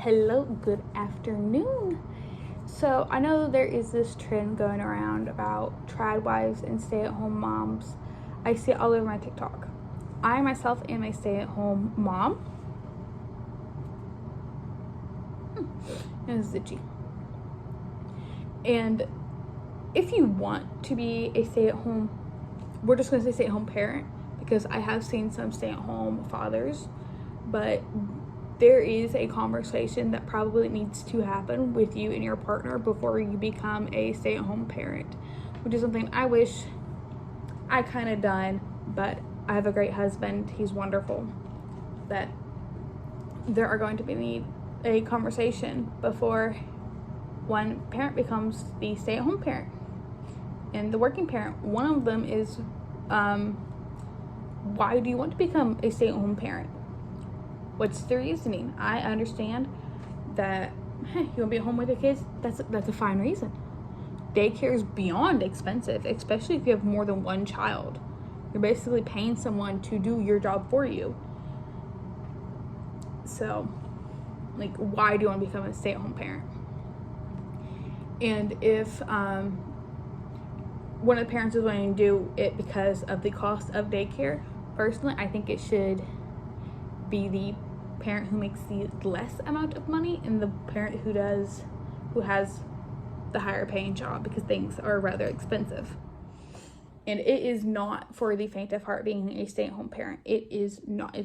Hello, good afternoon. So I know there is this trend going around about trad wives and stay-at-home moms. I see it all over my TikTok. I myself am a stay-at-home mom. It's itchy. And if you want to be a stay-at-home, we're just going to say stay-at-home parent because I have seen some stay-at-home fathers, but there is a conversation that probably needs to happen with you and your partner before you become a stay-at-home parent, which is something I wish I kind of done, but I have a great husband. He's wonderful. That there are going to be a conversation before one parent becomes the stay-at-home parent and the working parent. One of them is, why do you want to become a stay-at-home parent? What's the reasoning? I understand that, hey, you want to be at home with your kids? That's a fine reason. Daycare is beyond expensive, especially if you have more than one child. You're basically paying someone to do your job for you. So, like, why do you want to become a stay-at-home parent? And if one of the parents is wanting to do it because of the cost of daycare, personally, I think it should be the parent who makes the less amount of money and the parent who has the higher paying job, because things are rather expensive. And it is not for the faint of heart being a stay-at-home parent. It's not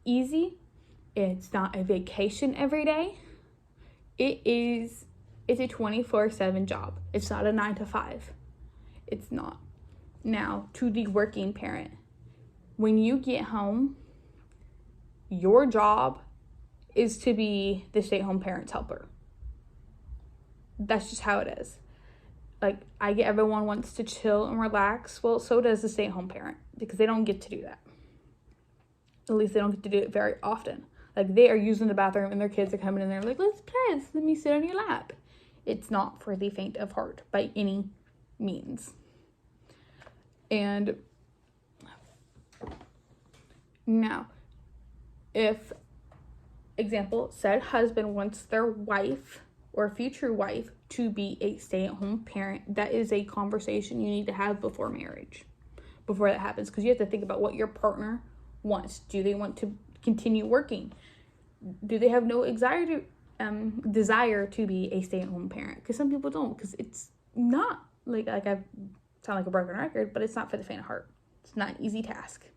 easy. It's not a vacation every day. It's a 24/7 job. It's not a 9 to 5. It's not. Now, to the working parent, when you get home, your job is to be the stay-at-home parent's helper. That's just how it is. Like, I get everyone wants to chill and relax. Well, so does the stay-at-home parent, because they don't get to do that. At least they don't get to do it very often. Like, they are using the bathroom and their kids are coming in there like, let's play, let me sit on your lap. It's not for the faint of heart by any means. And now, if, example, said husband wants their wife or future wife to be a stay-at-home parent, that is a conversation you need to have before marriage, before that happens, because you have to think about what your partner wants. Do they want to continue working? Do they have no desire to be a stay-at-home parent? Because some people don't, because it's not, like I sound like a broken record, but it's not for the faint of heart. It's not an easy task.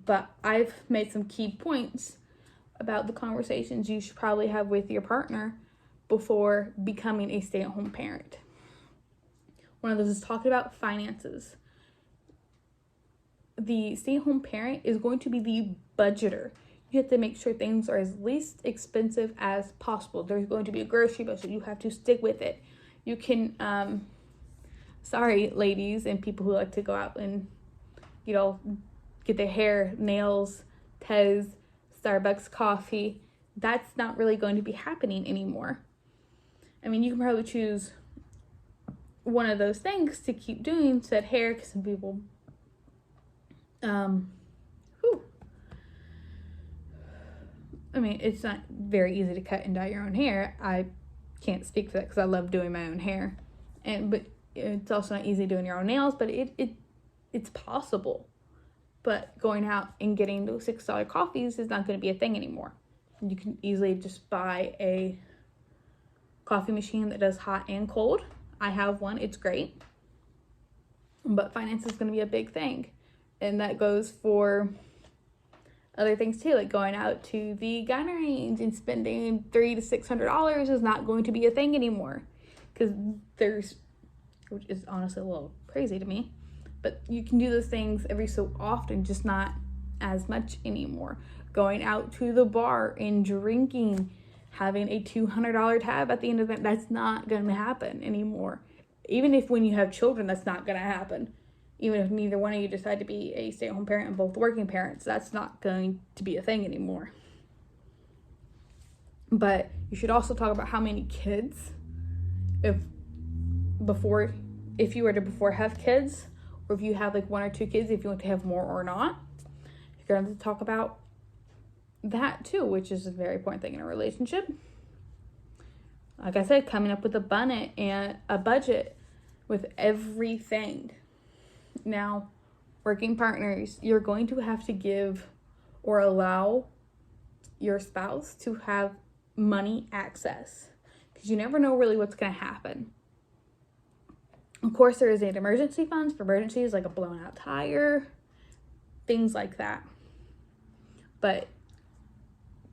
But I've made some key points about the conversations you should probably have with your partner before becoming a stay-at-home parent. One of those is talking about finances. The stay-at-home parent is going to be the budgeter. You have to make sure things are as least expensive as possible. There's going to be a grocery budget. You have to stick with it. You can, sorry, ladies and people who like to go out and, get their hair, nails, toes, Starbucks coffee. That's not really going to be happening anymore. I mean, you can probably choose one of those things to keep doing, said hair, because some people, I mean, it's not very easy to cut and dye your own hair. I can't speak for that because I love doing my own hair. But it's also not easy doing your own nails, but it's possible. But going out and getting those $6 coffees is not going to be a thing anymore. You can easily just buy a coffee machine that does hot and cold. I have one. It's great. But finance is going to be a big thing. And that goes for other things too, like going out to the gun range and spending $300 to $600 is not going to be a thing anymore. Because which is honestly a little crazy to me, but you can do those things every so often, just not as much anymore. Going out to the bar and drinking, having a $200 tab at the end of it, that's not going to happen anymore. Even if when you have children, that's not going to happen. Even if neither one of you decide to be a stay-at-home parent and both working parents, that's not going to be a thing anymore. But you should also talk about how many kids, if you were to have kids, or if you have like 1 or 2 kids, if you want to have more or not. You're going to talk about that too, which is a very important thing in a relationship. Like I said, coming up with a budget with everything. Now, working partners, you're going to have to give or allow your spouse to have money access, because you never know really what's going to happen. Of course, there is an emergency funds for emergencies like a blown out tire, things like that. But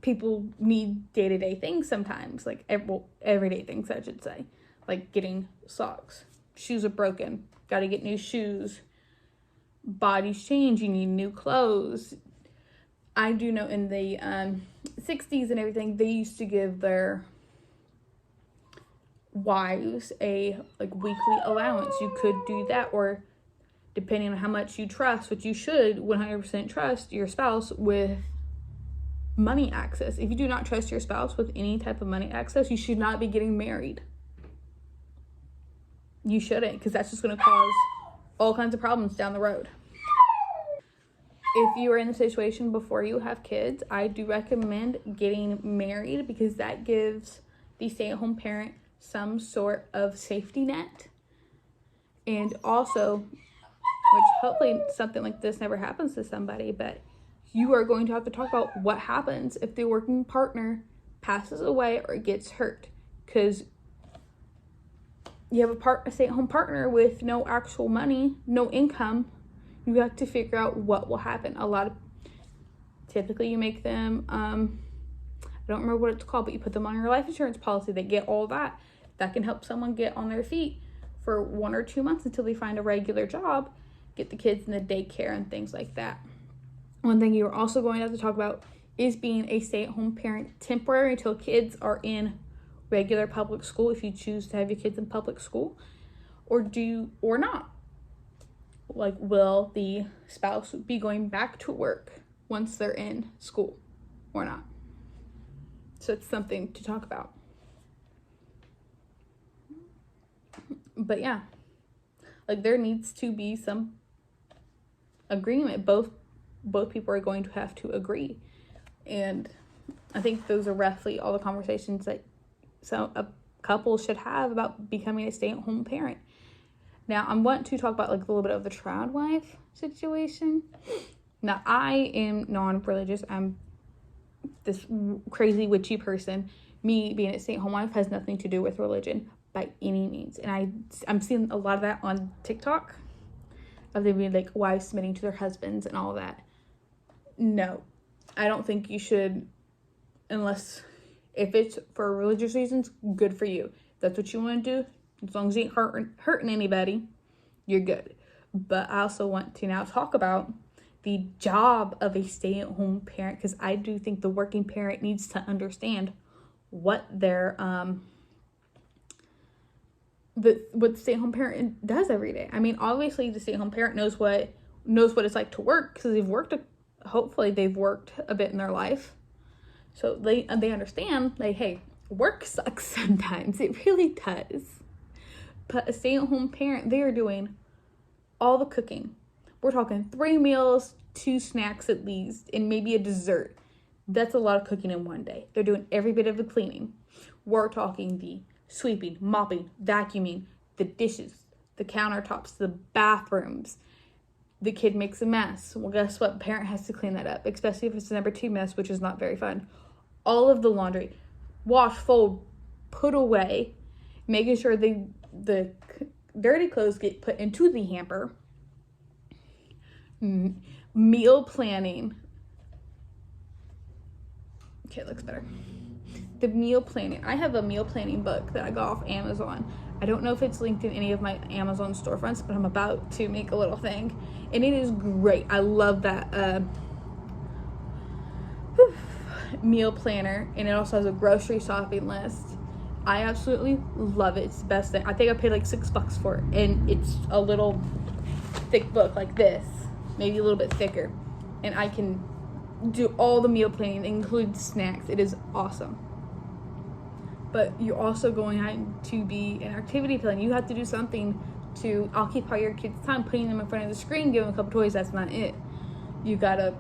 people need day-to-day things sometimes, like everyday things, I should say, like getting socks. Shoes are broken, got to get new shoes. Bodies change, you need new clothes. I do know in the 60s and everything, they used to give their wives a weekly allowance. You could do that, or depending on how much you trust, which you should 100% trust your spouse with money access. If you do not trust your spouse with any type of money access, you should not be getting married. You shouldn't, because that's just going to cause all kinds of problems down the road. If you are in the situation before you have kids, I do recommend getting married, because that gives the stay-at-home parent some sort of safety net. And also, which hopefully something like this never happens to somebody, but you are going to have to talk about what happens if the working partner passes away or gets hurt, because you have a stay-at-home partner with no actual money, no income. You have to figure out what will happen. Typically you make them, I don't remember what it's called, but you put them on your life insurance policy. They get all that. That can help someone get on their feet for 1 or 2 months until they find a regular job, get the kids in the daycare and things like that. One thing you're also going to have to talk about is being a stay-at-home parent temporary until kids are in regular public school, if you choose to have your kids in public school, or not. Like, will the spouse be going back to work once they're in school or not? So it's something to talk about. But yeah, like, there needs to be some agreement. Both people are going to have to agree. And I think those are roughly all the conversations that a couple should have about becoming a stay-at-home parent. Now, I want to talk about a little bit of the trad wife situation. Now, I am non-religious. I'm this crazy witchy person. Me being a stay-at-home wife has nothing to do with religion by any means. And I'm seeing a lot of that on TikTok, of them being wives submitting to their husbands and all that. No, I don't think you should, unless if it's for religious reasons, good for you. If that's what you want to do, as long as you ain't hurting anybody, you're good. But I also want to now talk about the job of a stay-at-home parent, because I do think the working parent needs to understand what their what the stay-at-home parent does every day. I mean, obviously the stay-at-home parent knows what it's like to work, because hopefully they've worked a bit in their life. So they understand, hey, work sucks sometimes. It really does. But a stay-at-home parent, they are doing all the cooking. We're talking 3 meals, 2 snacks at least, and maybe a dessert. That's a lot of cooking in one day. They're doing every bit of the cleaning. We're talking the sweeping, mopping, vacuuming, the dishes, the countertops, the bathrooms. The kid makes a mess. Well, guess what? Parent has to clean that up, especially if it's a number 2 mess, which is not very fun. All of the laundry, wash, fold, put away, making sure the dirty clothes get put into the hamper. Meal planning. Okay, it looks better. The meal planning. I have a meal planning book that I got off Amazon. I don't know if it's linked in any of my Amazon storefronts, but I'm about to make a little thing. And it is great. I love that meal planner. And it also has a grocery shopping list. I absolutely love it. It's the best thing. I think I paid $6 for it. And it's a little thick book like this. Maybe a little bit thicker. And I can do all the meal planning, include snacks. It is awesome. But you're also going to be an activity plan. You have to do something to occupy your kids' time. Putting them in front of the screen, give them a couple toys, that's not it. You gotta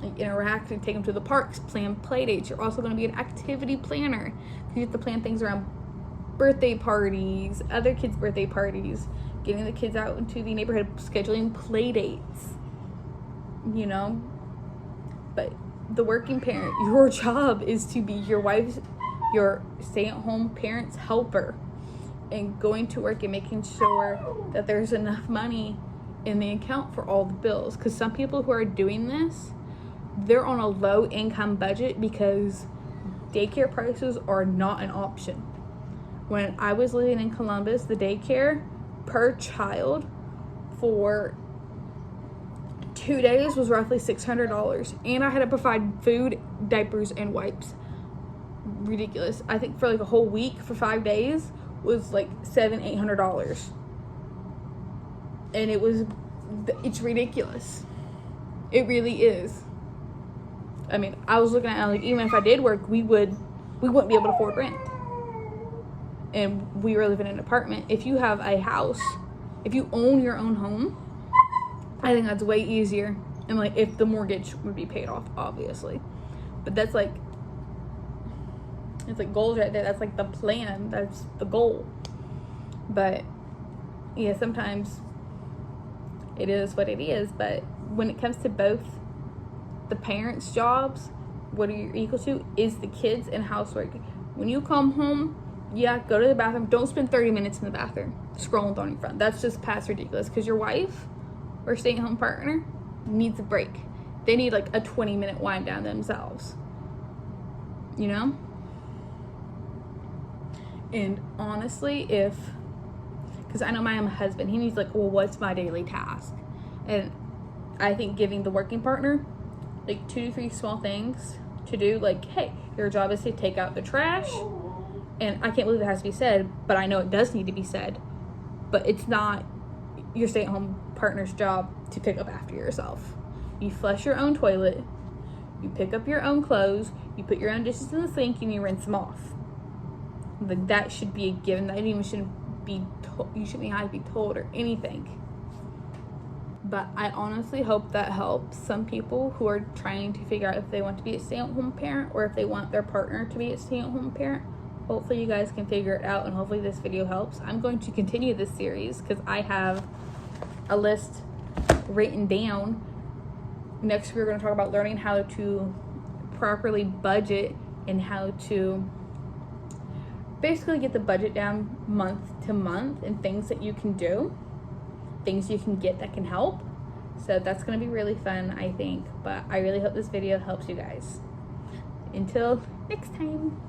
like interact and take them to the parks, plan play dates. You're also going to be an activity planner. You have to plan things around birthday parties, other kids' birthday parties, getting the kids out into the neighborhood, scheduling play dates, you know. But the working parent, your job is to be your stay-at-home parent's helper, and going to work and making sure that there's enough money in the account for all the bills. Because some people who are doing this, they're on a low income budget because daycare prices are not an option. When I was living in Columbus, the daycare per child for 2 days was roughly $600, and I had to provide food, diapers, and wipes. Ridiculous. I think for like a whole week for 5 days was like $700-800, and it's ridiculous. It really is. I mean, I was looking at it like, even if I did work, we wouldn't be able to afford rent, and we were living in an apartment. If you have a house, if you own your own home, I think that's way easier. And like, if the mortgage would be paid off, obviously. But that's like, it's like goals right there. That's like the plan. That's the goal. But yeah, sometimes it is what it is. But when it comes to both the parents' jobs, what are you equal to is the kids and housework. When you come home, yeah, go to the bathroom. Don't spend 30 minutes in the bathroom scrolling on your phone. That's just past ridiculous, because your wife or stay-at-home partner needs a break. They need like a 20-minute wind down themselves, you know. And honestly, because I know my husband, he needs like, well, what's my daily task? And I think giving the working partner like 2 to 3 small things to do, like, hey, your job is to take out the trash. And I can't believe it has to be said, but I know it does need to be said. But it's not your stay-at-home partner's job to pick up after yourself. You flush your own toilet, you pick up your own clothes, you put your own dishes in the sink, and you rinse them off. Like, that should be a given. That even shouldn't be you shouldn't have to be told or anything. But I honestly hope that helps some people who are trying to figure out if they want to be a stay-at-home parent or if they want their partner to be a stay-at-home parent. Hopefully you guys can figure it out, and hopefully this video helps. I'm going to continue this series because I have a list written down. Next, we're going to talk about learning how to properly budget and how to basically get the budget down month to month, and things that you can do, things you can get that can help. So that's going to be really fun, I think. But I really hope this video helps you guys. Until next time.